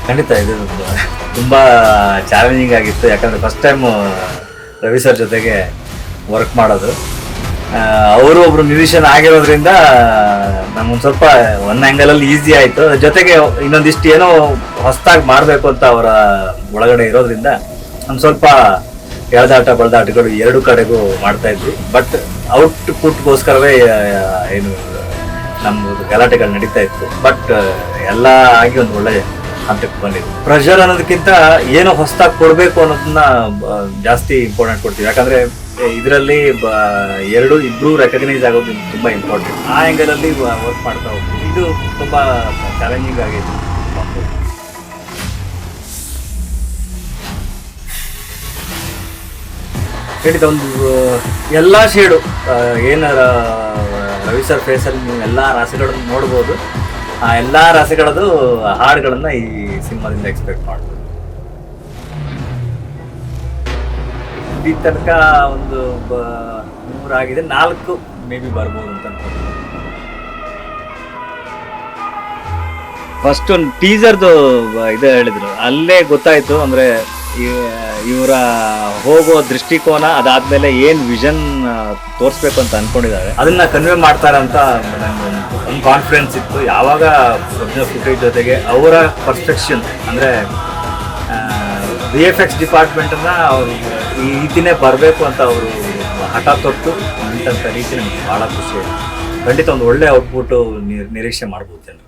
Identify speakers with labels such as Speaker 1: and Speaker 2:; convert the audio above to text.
Speaker 1: ಖಂಡಿತ ಇದು ತುಂಬ ಚಾಲೆಂಜಿಂಗ್ ಆಗಿತ್ತು. ಯಾಕಂದರೆ ಫಸ್ಟ್ ಟೈಮು ರವಿ ಸರ್ ಜೊತೆಗೆ ವರ್ಕ್ ಮಾಡೋದು. ಅವರು ಒಬ್ರು ಮ್ಯೂಸಿಷಿಯನ್ ಆಗಿರೋದ್ರಿಂದ ನಮ್ಗೊಂದು ಸ್ವಲ್ಪ ಒಂದು ಆ್ಯಂಗಲಲ್ಲಿ ಈಸಿ ಆಯಿತು. ಜೊತೆಗೆ ಇನ್ನೊಂದಿಷ್ಟು ಏನೋ ಹೊಸದಾಗಿ ಮಾಡಬೇಕು ಅಂತ ಅವರ ಒಳಗಡೆ ಇರೋದ್ರಿಂದ ಒಂದು ಸ್ವಲ್ಪ ಎಳೆದಾಟ ಬಳೆದಾಟಗಳು ಎರಡು ಕಡೆಗೂ ಮಾಡ್ತಾ ಇದ್ವಿ. ಬಟ್ ಔಟ್ಪುಟ್ಗೋಸ್ಕರವೇ ಏನು ನಮ್ಮದು ಗಲಾಟೆಗಳು ನಡೀತಾ ಇತ್ತು. ಬಟ್ ಎಲ್ಲ ಆಗಿ ಒಂದು ಒಳ್ಳೆ ಹಂತಕ್ಕೆ ಬಂದಿದೆ. ಪ್ರೆಷರ್ ಅನ್ನೋದಕ್ಕಿಂತ ಏನೋ ಹೊಸದಾಗಿ ಕೊಡಬೇಕು ಅನ್ನೋದನ್ನ ಜಾಸ್ತಿ ಇಂಪಾರ್ಟೆಂಟ್ ಕೊಡ್ತೀವಿ. ಯಾಕಂದ್ರೆ ಇದರಲ್ಲಿ ಇಬ್ರು ರೆಕಗ್ನೈಸ್ ಆಗೋದು ತುಂಬಾ ಇಂಪಾರ್ಟೆಂಟ್. ಆ ಆ್ಯಂಗಲಲ್ಲಿ ವರ್ಕ್ ಮಾಡ್ತಾ ಹೋಗ್ತೀವಿ. ಇದು ತುಂಬಾ ಚಾಲೆಂಜಿಂಗ್ ಆಗಿದೆ. ಖಂಡಿತ ಒಂದು ಎಲ್ಲ ಶೇಡು ಏನು ರವಿ ಸರ್ ಫೇಸಲ್ಲಿ ನೀವು ಎಲ್ಲ ರಾಶಿಗಳನ್ನು ನೋಡ್ಬೋದು. ಆ ಎಲ್ಲ ರಾಶಿಗಳದ್ದು ಹಾಡುಗಳನ್ನ ಈ ಸಿನಿಮಾದಿಂದ ಎಕ್ಸ್ಪೆಕ್ಟ್ ಮಾಡ್ಬೋದು. ಈ ತನಕ ಒಂದು 3 ಆಗಿದೆ, 4 ಮೇ ಬಿ ಬರ್ಬೋದು ಅಂತ ಅನ್ಕೊಂಡು. ಫಸ್ಟ್ ಒಂದು ಟೀಸರ್ದು ಇದು ಹೇಳಿದ್ರು, ಅಲ್ಲೇ ಗೊತ್ತಾಯ್ತು. ಅಂದ್ರೆ ಇವರ ಹೋಗೋ ದೃಷ್ಟಿಕೋನ, ಅದಾದ್ಮೇಲೆ ಏನ್ ವಿಷನ್ ತೋರಿಸ್ಬೇಕು ಅಂತ ಅನ್ಕೊಂಡಿದ್ದಾರೆ, ಅದನ್ನ ಕನ್ವೆ ಮಾಡ್ತಾರೆ ಅಂತ ಒಂದು ಕಾನ್ಫಿಡೆನ್ಸ್ ಇತ್ತು. ಯಾವಾಗ ಒರಿಜಿನಲ್ ಫುಟೇಜ್ ಜೊತೆಗೆ ಅವರ ಪರ್ಸ್ಪೆಕ್ಷನ್ ಅಂದ್ರೆ VFX ಡಿಪಾರ್ಟ್ಮೆಂಟನ್ನ ಅವರು ಈ ರೀತಿನೇ ಬರಬೇಕು ಅಂತ ಅವರು ಹಠ ತೊಟ್ಟು ನಿಂತ ರೀತಿ ನಮ್ಗೆ ಭಾಳ ಖುಷಿ. ಖಂಡಿತ ಒಂದು ಒಳ್ಳೆ ಔಟ್ಪುಟ್ ನಿರೀಕ್ಷೆ ಮಾಡ್ಬೋದು ಜನರು.